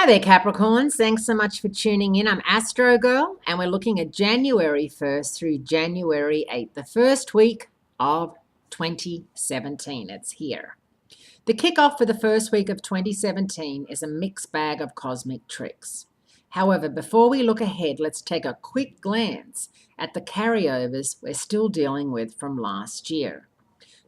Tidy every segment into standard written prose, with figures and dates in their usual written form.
Hi there, Capricorns. Thanks so much for tuning in. I'm Astrogirl, and we're looking at January 1st through January 8th, the first week of 2017. It's here. The kickoff for the first week of 2017 is a mixed bag of cosmic tricks. However, before we look ahead, let's take a quick glance at the carryovers we're still dealing with from last year.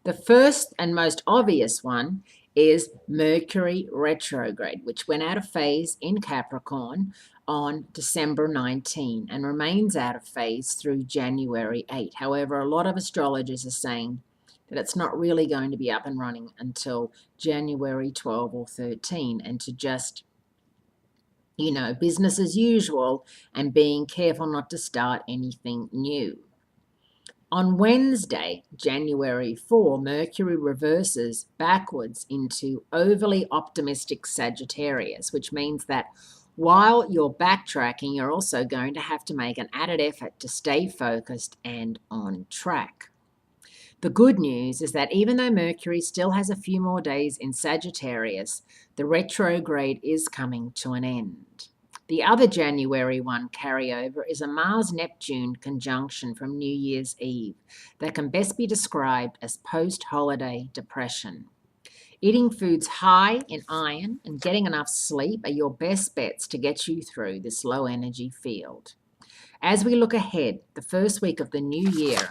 The first and most obvious one is Mercury retrograde, which went out of phase in Capricorn on December 19 and remains out of phase through January 8. However, a lot of astrologers are saying that it's not really going to be up and running until January 12 or 13, and to just, business as usual and being careful not to start anything new. On Wednesday, January 4, Mercury reverses backwards into overly optimistic Sagittarius, which means that while you're backtracking, you're also going to have to make an added effort to stay focused and on track. The good news is that even though Mercury still has a few more days in Sagittarius, the retrograde is coming to an end. The other January 1 carryover is a Mars-Neptune conjunction from New Year's Eve that can best be described as post-holiday depression. Eating foods high in iron and getting enough sleep are your best bets to get you through this low-energy field. As we look ahead, the first week of the new year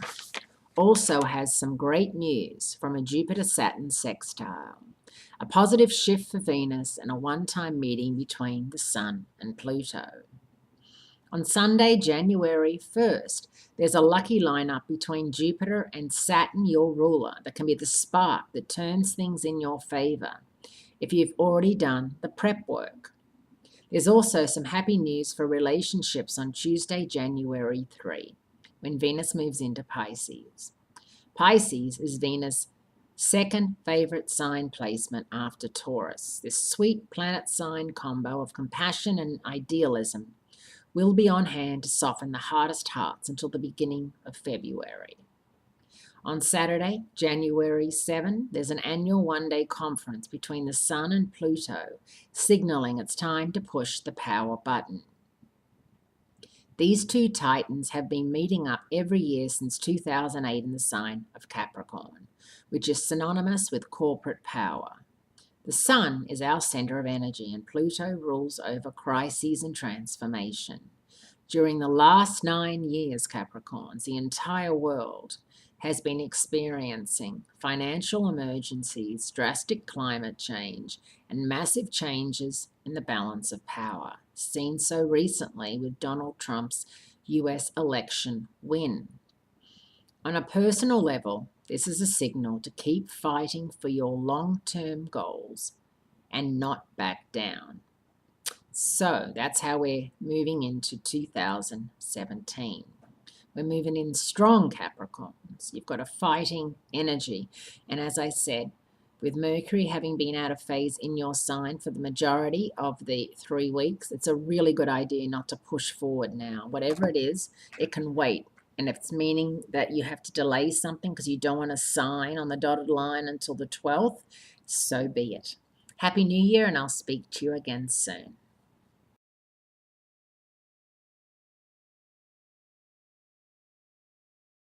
also has some great news from a Jupiter-Saturn sextile, a positive shift for Venus, and a one-time meeting between the Sun and Pluto. On Sunday, January 1st, there's a lucky lineup between Jupiter and Saturn, your ruler, that can be the spark that turns things in your favor if you've already done the prep work. There's also some happy news for relationships on Tuesday, January 3, when Venus moves into Pisces. Pisces is Venus' second favorite sign placement after Taurus. This sweet planet sign combo of compassion and idealism will be on hand to soften the hardest hearts until the beginning of February. On Saturday, January 7, there's an annual one-day conference between the Sun and Pluto, signaling it's time to push the power button. These two titans have been meeting up every year since 2008 in the sign of Capricorn, which is synonymous with corporate power. The Sun is our center of energy, and Pluto rules over crises and transformation. During the last 9 years, Capricorns, the entire world has been experiencing financial emergencies, drastic climate change, and massive changes in the balance of power, seen so recently with Donald Trump's US election win. On a personal level, this is a signal to keep fighting for your long-term goals and not back down. So that's how we're moving into 2017. We're moving in strong, Capricorns. You've got a fighting energy. And as I said, with Mercury having been out of phase in your sign for the majority of the 3 weeks, it's a really good idea not to push forward now. Whatever it is, it can wait. And if it's meaning that you have to delay something because you don't want to sign on the dotted line until the 12th, so be it. Happy New Year, and I'll speak to you again soon.